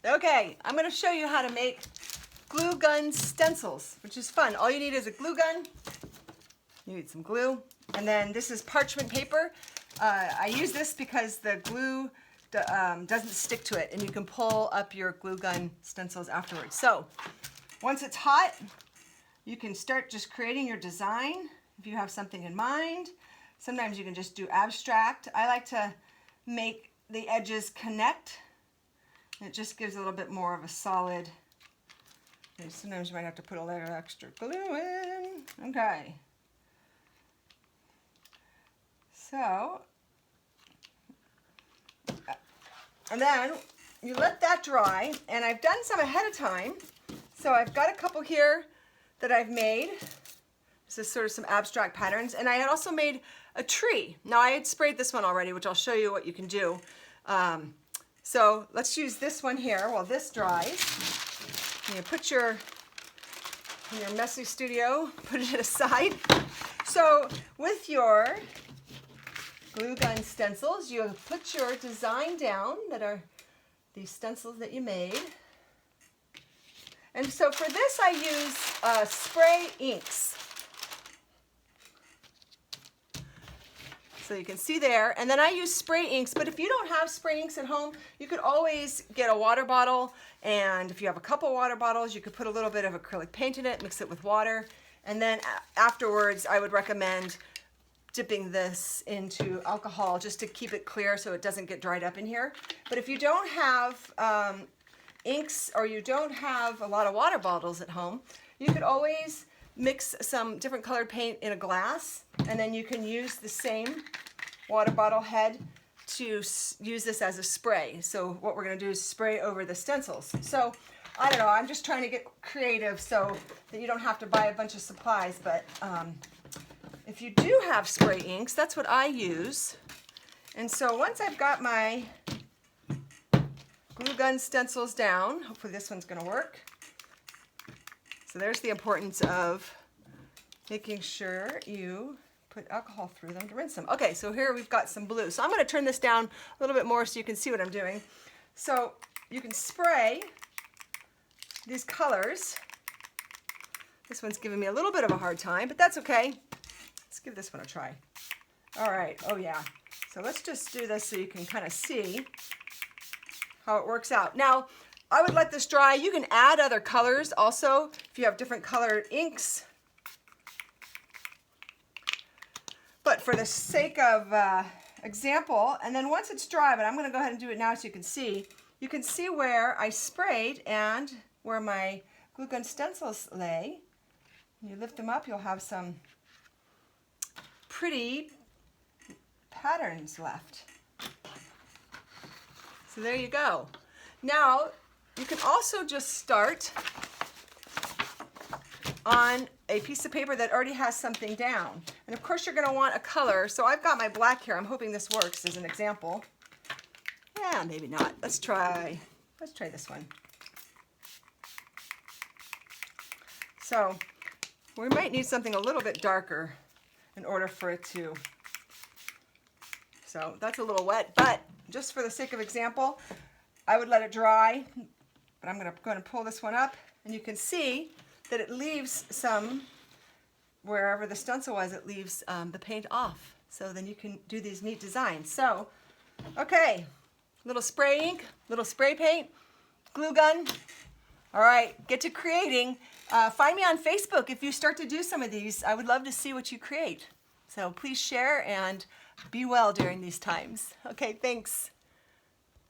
Okay, I'm going to show you how to make glue gun stencils, which is fun. All you need is a glue gun. You need some glue, and then this is parchment paper. I use this because the glue doesn't stick to it, and you can pull up your glue gun stencils afterwards. So once it's hot, you can start just creating your design if you have something in mind. Sometimes you can just do abstract. I like to make the edges connect. It just gives a little bit more of a solid. Sometimes you might have to put a little extra glue in. Okay. So, and then you let that dry, and I've done some ahead of time. So I've got a couple here that I've made. This is sort of some abstract patterns, and I had also made a tree. Now I had sprayed this one already, which I'll show you what you can do. So let's use this one here while this dries. You put in your messy studio, put it aside. So with your glue gun stencils, you put your design down that are these stencils that you made. And so for this I use spray inks. So you can see there, and then I use spray inks, but if you don't have spray inks at home, you could always get a water bottle, and if you have a couple water bottles, you could put a little bit of acrylic paint in it, mix it with water, and then afterwards I would recommend dipping this into alcohol just to keep it clear so it doesn't get dried up in here. But if you don't have inks, or you don't have a lot of water bottles at home, you could always mix some different colored paint in a glass, and then you can use the same water bottle head to use this as a spray. So what we're going to do is spray over the stencils. So I don't know, I'm just trying to get creative so that you don't have to buy a bunch of supplies, but if you do have spray inks, that's what I use. And so once I've got my glue gun stencils down, hopefully this one's going to work. So there's the importance of making sure you put alcohol through them to rinse them. Okay, so here we've got some blue. So I'm going to turn this down a little bit more so you can see what I'm doing. So you can spray these colors. This one's giving me a little bit of a hard time, but that's okay. Let's give this one a try. All right, oh yeah. So let's just do this so you can kind of see how it works out. Now, I would let this dry. You can add other colors also if you have different colored inks. But for the sake of example, and then once it's dry, but I'm going to go ahead and do it now so you can see where I sprayed and where my glue gun stencils lay. When you lift them up, you'll have some pretty patterns left. So there you go. Now, you can also just start on a piece of paper that already has something down. And of course you're going to want a color. So I've got my black here. I'm hoping this works as an example. Yeah, maybe not. Let's try this one. So we might need something a little bit darker in order for it to, so that's a little wet, but just for the sake of example, I would let it dry. But I'm going to pull this one up, and you can see that it leaves some, wherever the stencil was, it leaves the paint off. So then you can do these neat designs. So, okay, little spray ink, little spray paint, glue gun. All right, get to creating. Find me on Facebook if you start to do some of these. I would love to see what you create. So please share and be well during these times. Okay, thanks.